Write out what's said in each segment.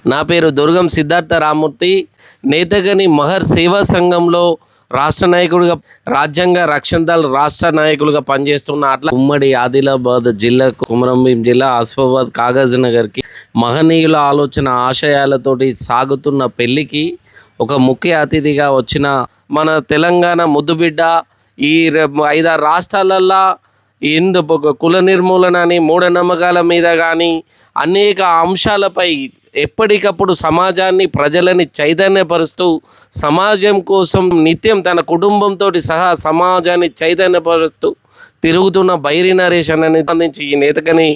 నా పేరు దుర్గం సిద్ధార్థ రామూర్తి. నేతగని మహర్ సేవా సంఘంలో రాష్ట్ర నాయకుడిగా, రాజ్యాంగ రక్షణ దళ రాష్ట్ర నాయకులుగా పనిచేస్తున్న. అట్లా ఉమ్మడి ఆదిలాబాద్ జిల్లా, కొమరంభీం జిల్లా, ఆసిఫాబాద్, కాగజ్ నగర్కి మహనీయుల ఆలోచన ఆశయాలతోటి సాగుతున్న పెళ్లికి ఒక ముఖ్య అతిథిగా వచ్చిన మన తెలంగాణ ముద్దుబిడ్డ. ఈ 5-6 రాష్ట్రాలల్లో కుల నిర్మూలన అని, మూఢనమ్మకాల మీద కానీ అనేక అంశాలపై ఎప్పటికప్పుడు సమాజాన్ని, ప్రజలని చైతన్యపరుస్తూ సమాజం కోసం నిత్యం తన కుటుంబంతో సహా సమాజాన్ని చైతన్యపరుస్తూ తిరుగుతున్న బైరి నరేష్ అన్నని సంబంధించి ఈ నేతకని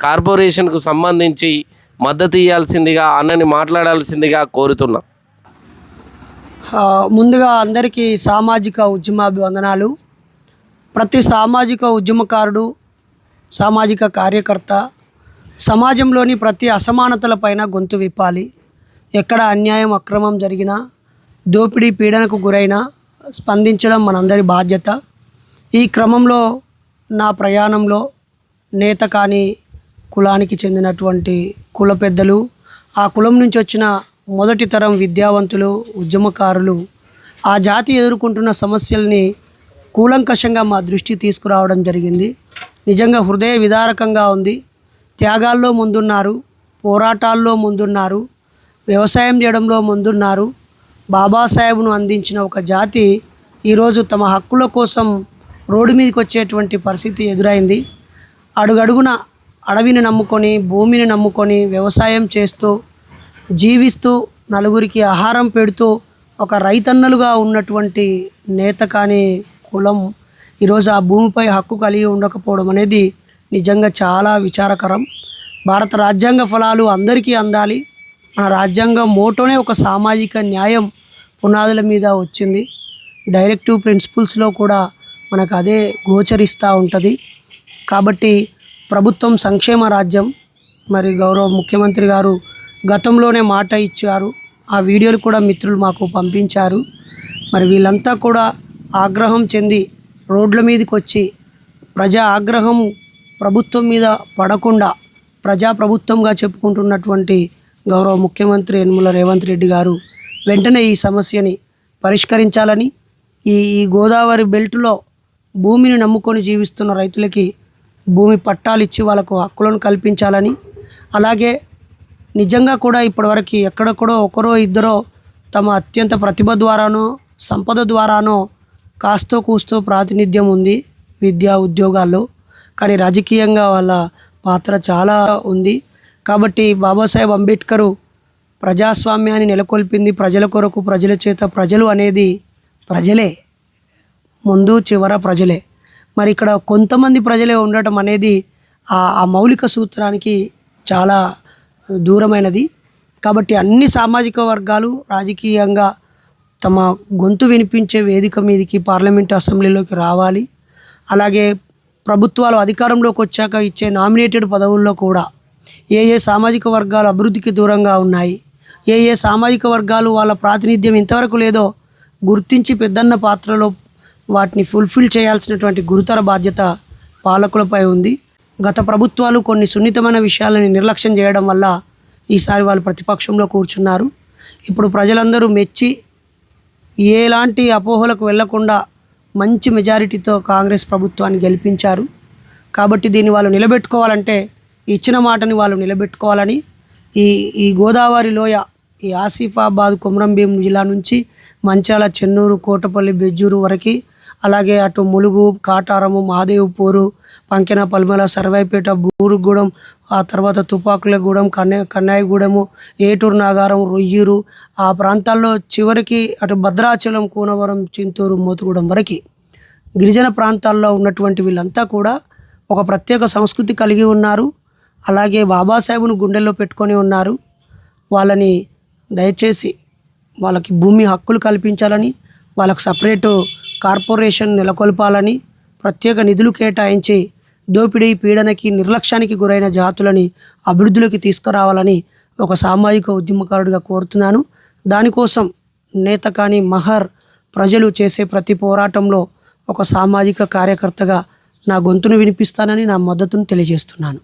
కార్పొరేషన్కు సంబంధించి మద్దతు ఇవ్వాల్సిందిగా, అన్నని మాట్లాడాల్సిందిగా కోరుతున్నా. ముందుగా అందరికీ సామాజిక ఉద్యమాభివందనాలు. ప్రతి సామాజిక ఉద్యమకారుడు, సామాజిక కార్యకర్త సమాజంలోని ప్రతి అసమానతలపైన గొంతు విప్పాలి. ఎక్కడ అన్యాయం, అక్రమం జరిగినా, దోపిడీ, పీడనకు గురైనా స్పందించడం మనందరి బాధ్యత. ఈ క్రమంలో నా ప్రయాణంలో నేత కాని కులానికి చెందినటువంటి కుల పెద్దలు, ఆ కులం నుంచి వచ్చిన మొదటి తరం విద్యావంతులు, ఉద్యమకారులు ఆ జాతి ఎదుర్కొంటున్న సమస్యల్ని కూలంకషంగా మా దృష్టికి తీసుకురావడం జరిగింది. నిజంగా హృదయ విదారకంగా ఉంది. త్యాగాల్లో ముందున్నారు, పోరాటాల్లో ముందున్నారు, వ్యవసాయం చేయడంలో ముందున్నారు. బాబాసాహెబ్ను అందించిన ఒక జాతి ఈరోజు తమ హక్కుల కోసం రోడ్డు మీదకి వచ్చేటువంటి పరిస్థితి ఎదురైంది. అడుగడుగున అడవిని నమ్ముకొని, భూమిని నమ్ముకొని వ్యవసాయం చేస్తూ జీవిస్తూ నలుగురికి ఆహారం పెడుతూ ఒక రైతన్నలుగా ఉన్నటువంటి నేత కాని కులం ఈరోజు ఆ భూమిపై హక్కు కలిగి ఉండకపోవడం అనేది నిజంగా చాలా విచారకరం. భారత రాజ్యాంగ ఫలాలు అందరికీ అందాలి. మన రాజ్యాంగ మోటోనే ఒక సామాజిక న్యాయం పునాదుల మీద వచ్చింది. డైరెక్టివ్ ప్రిన్సిపల్స్లో కూడా మనకు అదే గోచరిస్తూ ఉంటుంది. కాబట్టి ప్రభుత్వం సంక్షేమ రాజ్యం. మరి గౌరవ ముఖ్యమంత్రి గారు గతంలోనే మాట ఇచ్చారు. ఆ వీడియోలు కూడా మిత్రులు మాకు పంపించారు. మరి వీళ్ళంతా కూడా ఆగ్రహం చెంది రోడ్ల మీదకి వచ్చి ప్రజా ఆగ్రహం ప్రభుత్వం మీద పడకుండా ప్రజాప్రభుత్వంగా చెప్పుకుంటున్నటువంటి గౌరవ ముఖ్యమంత్రి యనమల రేవంత్ రెడ్డి గారు వెంటనే ఈ సమస్యని పరిష్కరించాలని, ఈ గోదావరి బెల్టులో భూమిని నమ్ముకొని జీవిస్తున్న రైతులకి భూమి పట్టాలు ఇచ్చి వాళ్ళకు హక్కులను కల్పించాలని, అలాగే నిజంగా కూడా ఇప్పటివరకు ఎక్కడెక్కడో ఒకరో ఇద్దరో తమ అత్యంత ప్రతిభ ద్వారానో, సంపద ద్వారానో కాస్తో కూస్తో ప్రాతినిధ్యం ఉంది విద్యా ఉద్యోగాల్లో. కానీ రాజకీయంగా వాళ్ళ పాత్ర చాలా ఉంది. కాబట్టి బాబాసాహెబ్ అంబేద్కరు ప్రజాస్వామ్యాన్ని నెలకొల్పింది ప్రజల కొరకు, ప్రజల చేత. ప్రజలు అనేది ప్రజలే, ముందు చివర ప్రజలే. మరి ఇక్కడ కొంతమంది ప్రజలే ఉండటం అనేది ఆ మౌలిక సూత్రానికి చాలా దూరమైనది. కాబట్టి అన్ని సామాజిక వర్గాలు రాజకీయంగా తమ గొంతు వినిపించే వేదిక మీదకి, పార్లమెంటు అసెంబ్లీలోకి రావాలి. అలాగే ప్రభుత్వాలు అధికారంలోకి వచ్చాక ఇచ్చే నామినేటెడ్ పదవుల్లో కూడా ఏ సామాజిక వర్గాలు అభివృద్ధికి దూరంగా ఉన్నాయి, ఏ సామాజిక వర్గాలు వాళ్ళ ప్రాతినిధ్యం ఇంతవరకు లేదో గుర్తించి పెద్దన్న పాత్రలో వాటిని ఫుల్ఫిల్ చేయాల్సినటువంటి గురుతర బాధ్యత పాలకులపై ఉంది. గత ప్రభుత్వాలు కొన్ని సున్నితమైన విషయాలని నిర్లక్ష్యం చేయడం వల్ల ఈసారి వాళ్ళు ప్రతిపక్షంలో కూర్చున్నారు. ఇప్పుడు ప్రజలందరూ మెచ్చి ఎలాంటి అపోహలకు వెళ్లకుండా మంచి మెజారిటీతో కాంగ్రెస్ ప్రభుత్వాన్ని గెలిపించారు. కాబట్టి దీన్ని వాళ్ళు నిలబెట్టుకోవాలంటే, ఇచ్చిన మాటని వాళ్ళు నిలబెట్టుకోవాలని ఈ గోదావరి లోయ, ఈ ఆసిఫాబాద్, కొమరంభీం జిల్లా నుంచి మంచాల, చెన్నూరు, కోటపల్లి, బెజ్జూరు వరకు, అలాగే అటు ములుగు, కాటారము, మహాదేవ్పూరు, పంకెన, పల్మల, సర్వాయిపేట, బూరుగూడెం, ఆ తర్వాత తుపాకులగూడెం, కన్నాయిగూడెము, ఏటూరు నాగారం, రొయ్యూరు, ఆ ప్రాంతాల్లో చివరికి అటు భద్రాచలం, కూనవరం, చింతూరు, మోతుగూడెం వరకు గిరిజన ప్రాంతాల్లో ఉన్నటువంటి వీళ్ళంతా కూడా ఒక ప్రత్యేక సంస్కృతి కలిగి ఉన్నారు. అలాగే బాబాసాహెబ్ను గుండెల్లో పెట్టుకొని ఉన్నారు. వాళ్ళని దయచేసి వాళ్ళకి భూమి హక్కులు కల్పించాలని, వాళ్ళకు సపరేటు కార్పొరేషన్ నెలకొల్పాలని, ప్రత్యేక నిధులు కేటాయించి దోపిడీ, పీడనకి, నిర్లక్ష్యానికి గురైన జాతులని అభివృద్ధిలోకి తీసుకురావాలని ఒక సామాజిక ఉద్యమకారుడిగా కోరుతున్నాను. దానికోసం నేత కాని మహర్ ప్రజలు చేసే ప్రతి పోరాటంలో ఒక సామాజిక కార్యకర్తగా నా గొంతును వినిపిస్తానని, నా మద్దతును తెలియజేస్తున్నాను.